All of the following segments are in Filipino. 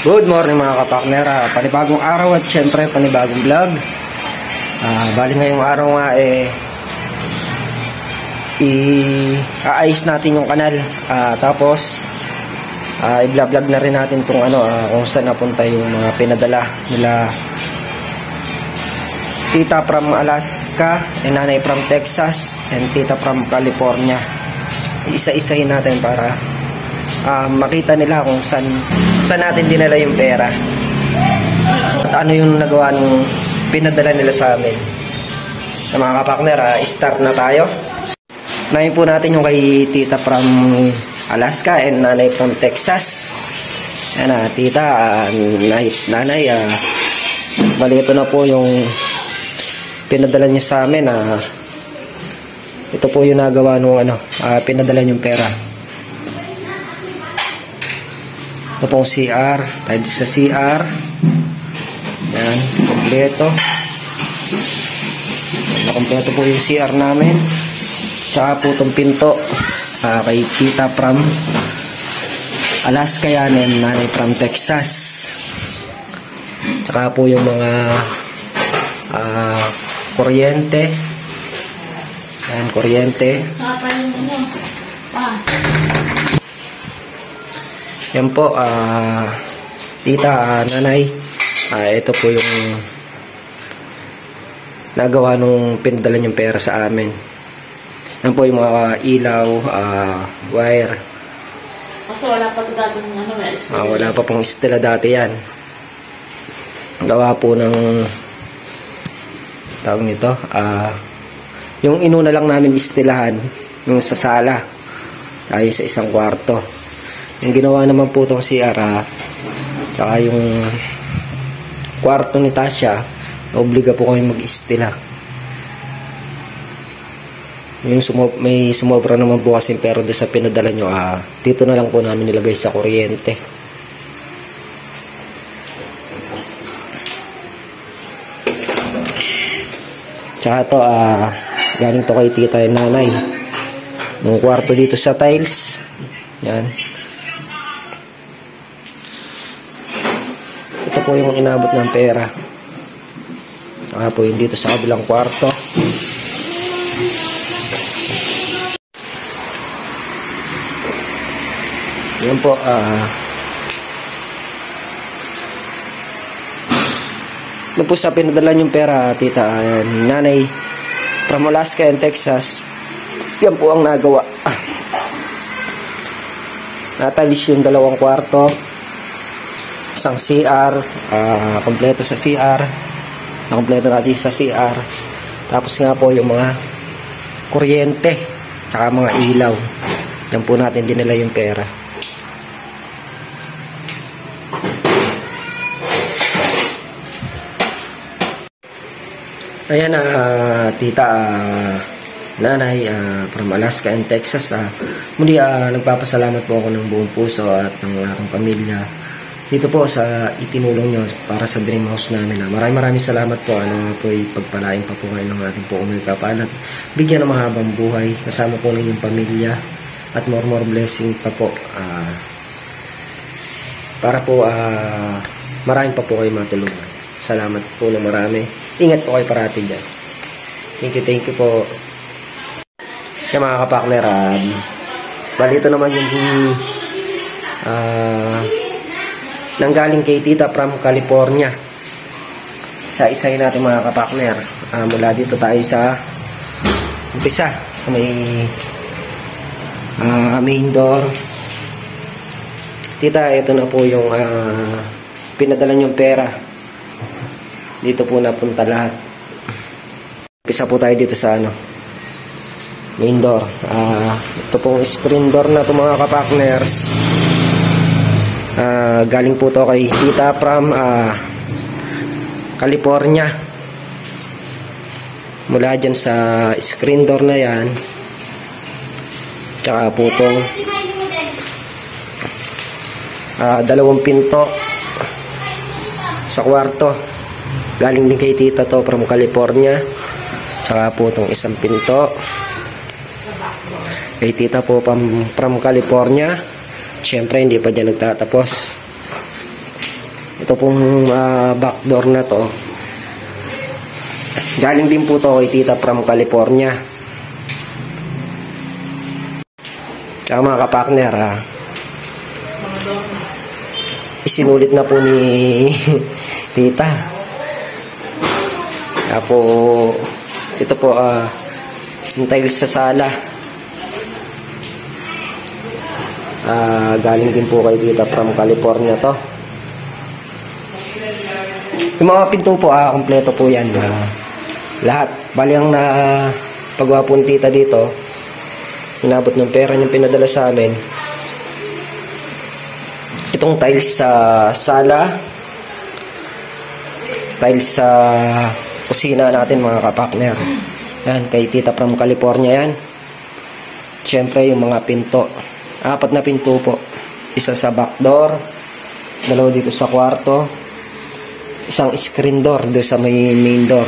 Good morning mga kapakner, panibagong araw at syempre panibagong vlog. Bali ngayong araw nga i-aayos natin yung kanal. Tapos i-vlog na rin natin kung kung saan napunta yung mga pinadala nila tita from Alaska and nanay from Texas and tita from California. Isa-isahin natin para makita nila kung saan natin dinala yung pera at ano yung nagawa ng pinadala nila sa amin. Na mga kapakner, start na tayo. Nahin po natin yung kay tita from Alaska and nanay from Texas. Yan tita, nanay, bali ito na po yung pinadala niya sa amin. Ito po yung nagawa nung pinadala yung pera. Ito pong CR, tayo sa CR. Yan, kompleto. Kompleto po yung CR namin. Tsaka po itong pinto kay tita from Alaska yan and nanay from Texas. Tsaka po yung mga kuryente. Yan, kuryente. Yan po, tita, nanay, ito po yung nagawa nung pinadala yung pera sa amin. Yan po yung mga ilaw, wire. Kasi wala pa ito dati wala pa pong istila dati yan. Gawa po ng tawag nito, yung inuna lang namin istilahan, yung sa sala, kaya sa isang kwarto. Yung ginawa naman po itong CR, tsaka yung kwarto ni Tasha, obliga po kami mag-istila. Yung may sumobra naman po kasi pero doon sa pinadala nyo, dito na lang po namin nilagay sa kuryente. Tsaka ito, galing to kay tita yung nanay. Yung kwarto dito sa tiles. Yan. Ito po yung inabot ng pera. Saka po yung dito sa kabilang kwarto. Yan po, doon po sa pinadala yung pera, tita, nanay from Alaska and Texas. Yan po ang nagawa. Natalis yung dalawang kwarto, isang CR, kompleto sa CR, kompleto natin sa CR. Tapos nga po yung mga kuryente, saka mga ilaw. Yan po natin dinala yung pera. Ayan, tita, nanay from Alaska and Texas. Muli nagpapasalamat po ako ng buong puso at ng aking pamilya dito po sa itinulong nyo para sa dream house namin. Maraming salamat po. Po pagpalain pa po kayo ng ating po umikapal at bigyan ng mahabang buhay kasama po ng inyong pamilya at more blessing pa po para po maraming pa po kayo matulungan. Salamat po na marami. Ingat po kayo parati dyan. Thank you po. Kaya mga kapakner, balito naman yung nanggaling kay tita from California. Isa-isahin natin mga kapakner. Mula dito tayo sa umpisa, sa may main door. Tita, ito na po yung pinadala yung pera. Dito po napunta lahat. Umpisa po tayo dito sa main door. Ito pong screen door na ito mga kapakners. Galing po to kay tita from California. Mula dyan sa screen door na yan, tsaka po itong dalawang pinto sa kwarto, galing din kay tita to from California. Tsaka po itong isang pinto kay tita po from California. Siyempre hindi pa dyan nagtatapos. Ito pong backdoor na to, galing din po to kay tita from California. Kaya mga kapakner, isinulit na po ni tita. Kaya po, ito po yung tiles sa sala, galing din po kay tita from California to. Yung mga pinto po, kompleto po yan. Lahat. Bali ang paggawa po ni tita dito, inabot ng pera niyang pinadala sa amin. Itong tiles sa sala, tiles sa kusina natin mga kapakner. Yan, kay tita from California yan. Siyempre yung mga pinto. 4 na pinto po. Isa sa back door, 2 dito sa kwarto, isang screen door doon sa main door.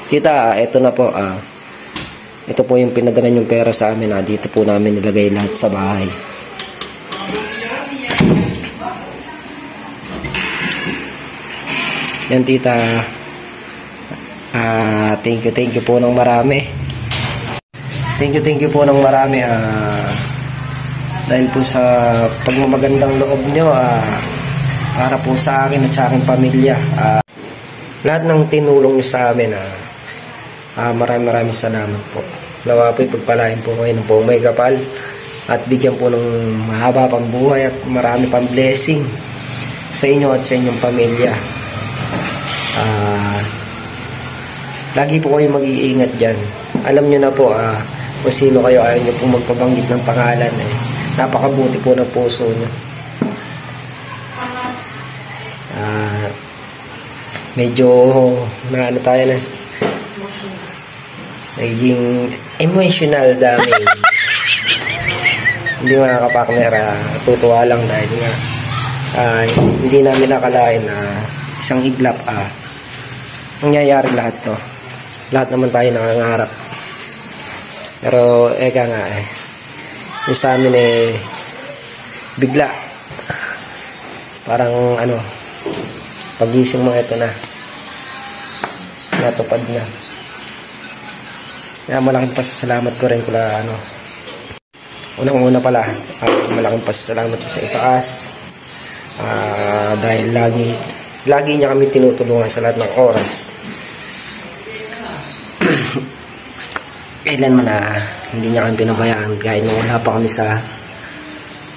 Tita, ito na po. Ito po yung pinadala yung pera sa amin. Dito po namin nilagay lahat sa bahay. Yan tita. Thank you po ng marami. Thank you po ng marami. Dahil po sa pagmamagandang loob nyo, para po sa akin at sa aking pamilya. Lahat ng tinulong nyo sa amin, maraming salamat po. Nawa po pagpalain po kayo ng po may kapal at bigyan po ng mahaba pang buhay at marami pang blessing sa inyo at sa inyong pamilya. Lagi po kayo mag-iingat dyan. Alam nyo na po kung sino kayo, ayaw nyo po magpabanggit ng pangalan. Napakabuti po ng puso nyo. Medyo na tayo na naging emotional damage. Hindi mga kapakner, tutuwa lang dahil nga hindi namin nakalain na isang iglap nangyayari lahat to. Lahat naman tayo nangangarap, pero eka nga yung sa amin bigla, parang pagising mo ito na natupad na. Kaya malaking pasasalamat ko rin kula unang-una pala, malaking pasasalamat ko sa itaas, dahil lagi niya kami tinutulungan sa lahat ng oras. Kailan man hindi niya kami pinabayaan kahit nung wala pa kami sa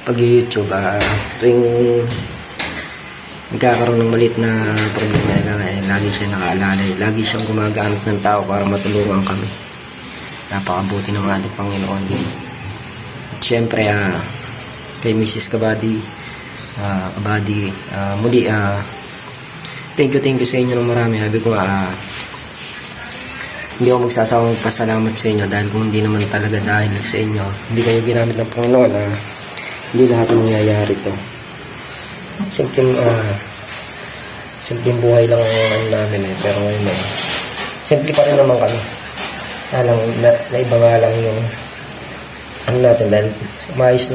pag-YouTube. Tuwing nagkakaroon ng maliit na problema lang, lagi siya nakaalalay, lagi siyang gumagamit ng tao para matulungan kami. Napakabuti ng ating Panginoon. At syempre kay Mrs. Kabady, muli thank you sa inyo ng marami. Sabi ko hindi ako magsasawang magpasalamat sa inyo, dahil kung hindi naman talaga dahil sa inyo, hindi kayo ginamit ng Panginoon, hindi lahat nangyayari to. Simpleng buhay lang ang namin pero ngayon simple pa rin naman kami. Alam naiba nga lang yung natin, dahil umayos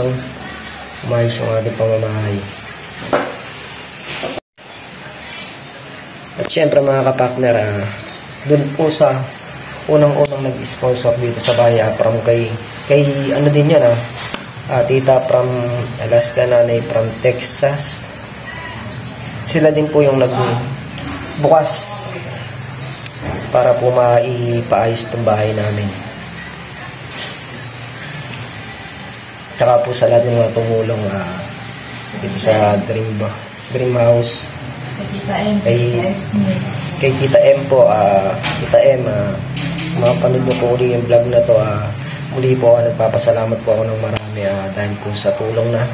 yung ating pamamahay. At syempre mga kapakner, doon po sa unang-unang nag-sponsor dito sa bahay, from kay din yan, tita from Alaska, nanay from Texas. Sila din po yung nagbukas para po maipaayos itong bahay namin. Tsaka po sa lahat ng mga tumulong dito sa Dream House, kay Tita M po, Tita M, mapanood nyo po ulit yung vlog na to. Muli po nagpapasalamat po ako ng marami dahil po sa tulong na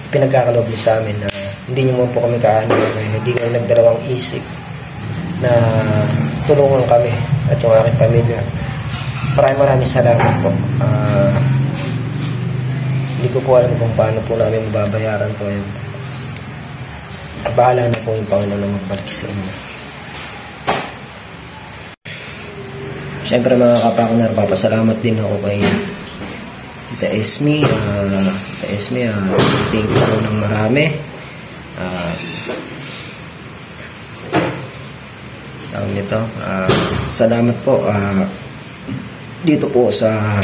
pinagkakaloob niyo sa amin. Hindi nyo mo po kami hindi kayo nagdarawang isip na tulungan kami at yung aking pamilya. Maraming salamat po. Hindi ko po alam kung paano po namin mababayaran to. Bahala na po yung Panginoon na magbalik sa inyo. Siyempre mga kapakner, papasalamat din ako kay Tita Esme. Tita Esme, thank you po ng marami. tawag nito, salamat po dito po sa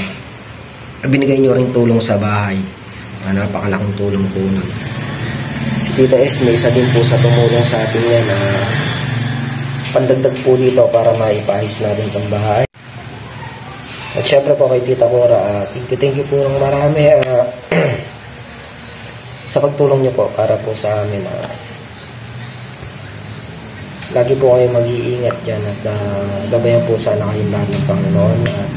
binigay nyo rin tulong sa bahay. Napakalaking tulong po nun. Si Tita S, may isa din po sa tumulong sa atin yan na pandagdag po dito para maipahis natin itong bahay. At syempre po kay Tita Cora, thank you po ng marami sa pagtulong nyo po para po sa amin. Lagi po kayo mag-iingat dyan at gabayan po sana kayong lahat ng Panginoon at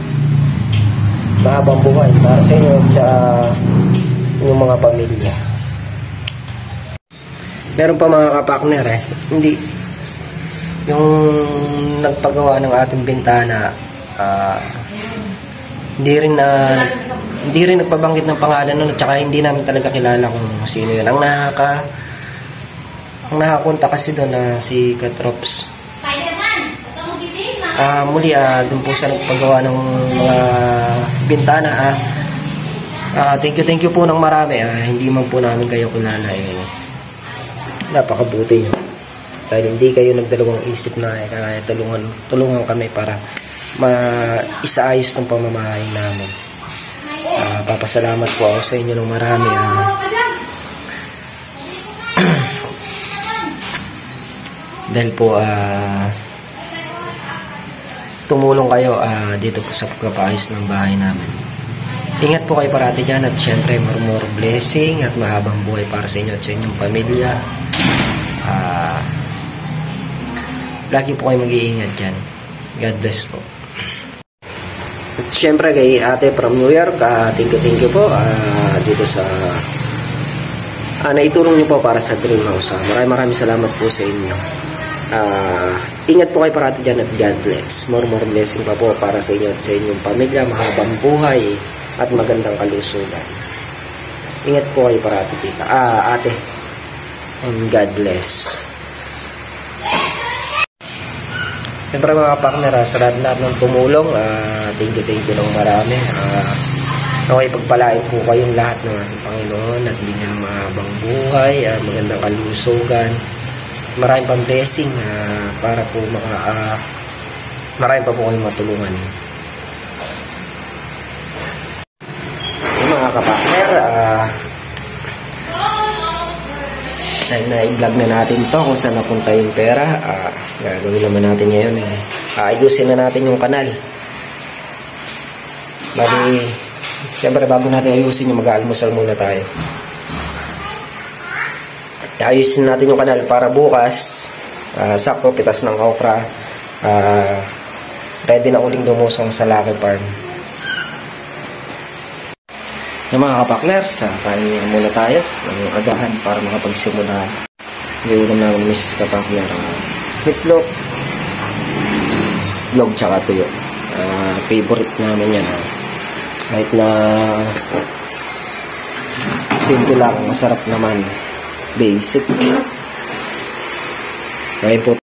mahabang buhay para sa inyo at sa inyong mga pamilya. Meron pa mga kapakner hindi yung nagpagawa ng ating bintana, hindi rin nagpabanggit ng pangalan nun at saka hindi namin talaga kilala kung sino yun. Ang nakakunta kasi doon na si Katrops. Muli doon po siya nagpagawa ng mga bintana. Thank you po ng marami. Hindi man po namin kayo kilala. Napakabuti nyo. Dahil hindi kayo nagdalawang isip na kaya tulungan kami para maisaayos ng pamamahay namin. Papasalamat po ako sa inyo ng marami. Dahil po tumulong kayo dito po sa pagpapaayos ng bahay namin. Ingat po kayo parati dyan at syempre more blessing at mahabang buhay para sa inyo at sa inyong pamilya. Lagi po kayo mag-iingat dyan. God bless po. At syempre kay ate from New York, thank you po dito sa naitulong niyo po para sa dream house. Maraming salamat po sa inyo. Ingat po kayo parati dyan at God bless. More blessing pa po para sa inyo at sa inyong pamilya, mahabang buhay at magandang kalusugan. Ingat po kayo parati tita, ate, and God bless. Siyempre mga partner, sa lahat ng tumulong, thank you ng marami. Okay, pagpalain po kayong lahat ng ating Panginoon at bigyan ng mahabang buhay, magandang kalusugan, maraming pang blessing para po marami pa po kayong matulungan. Mga kapatner, dahil na-vlog na natin to kung saan napunta yung pera, gagawin naman natin ngayon ayusin na natin yung kanal. Bali, siyempre bago natin ayusin yung mag-aalmusal muna tayo. Ayusin natin yung kanal para bukas sakto pitas ng okra, ready na uling dumusong sa Lucky Farm. Yung mga kapakners, kain muna tayo ng agahan para makapagsimula. Yung ulam namin Mrs. Kapakner, itlog, tsaka tuyo. Favorite namin yan. Kahit na simple lang, masarap naman. Basic. Kain po.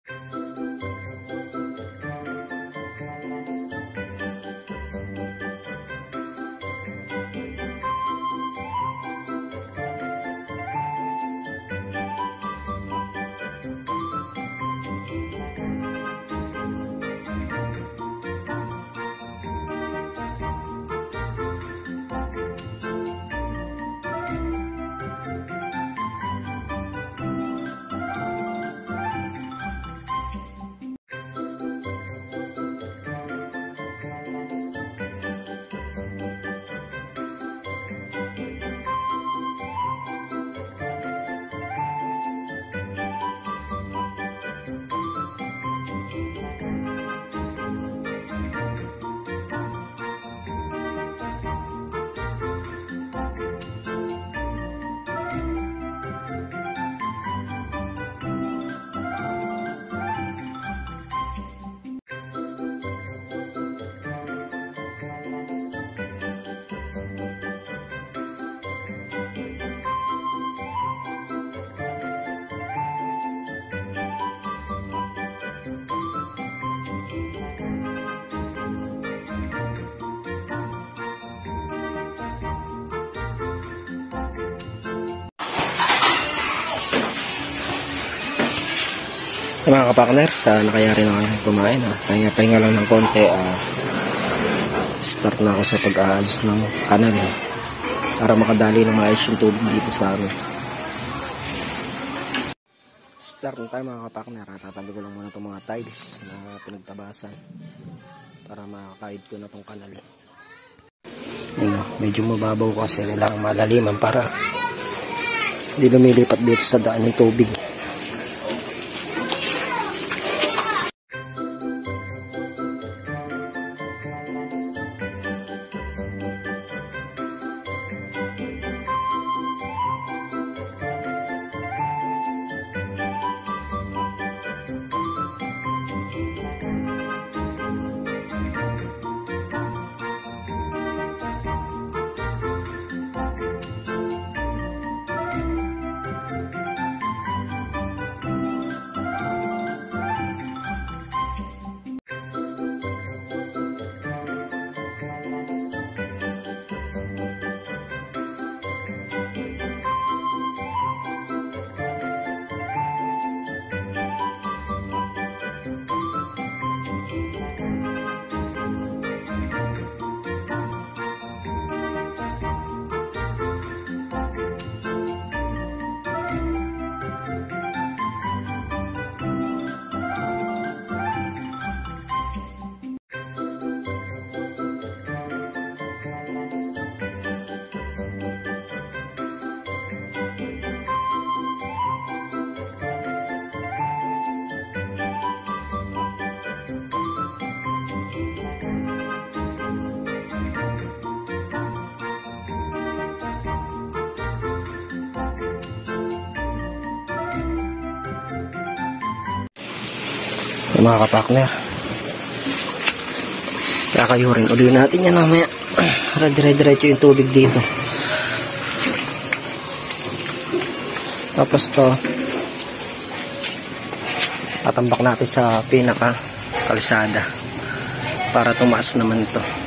Mga kapakners, nakayari na kayo kumain. Pahinga lang ng konti. Start na ako sa pag-aayos ng kanal para makadali ng maayos yung tubig dito sa amin. Start na tayo mga kapakner. Tatabi ko lang muna itong mga tiles na pinagtabasan para makakaid ko na itong kanal. Medyo mababaw kasi kailangan malaliman para hindi lumilipat dito sa daan ng tubig. Mga kapakner, kakayurin uli natin yan mamaya. Dire-diretso yung tubig dito. Tapos to tatambak natin sa pinaka kalsada para tumaas naman to.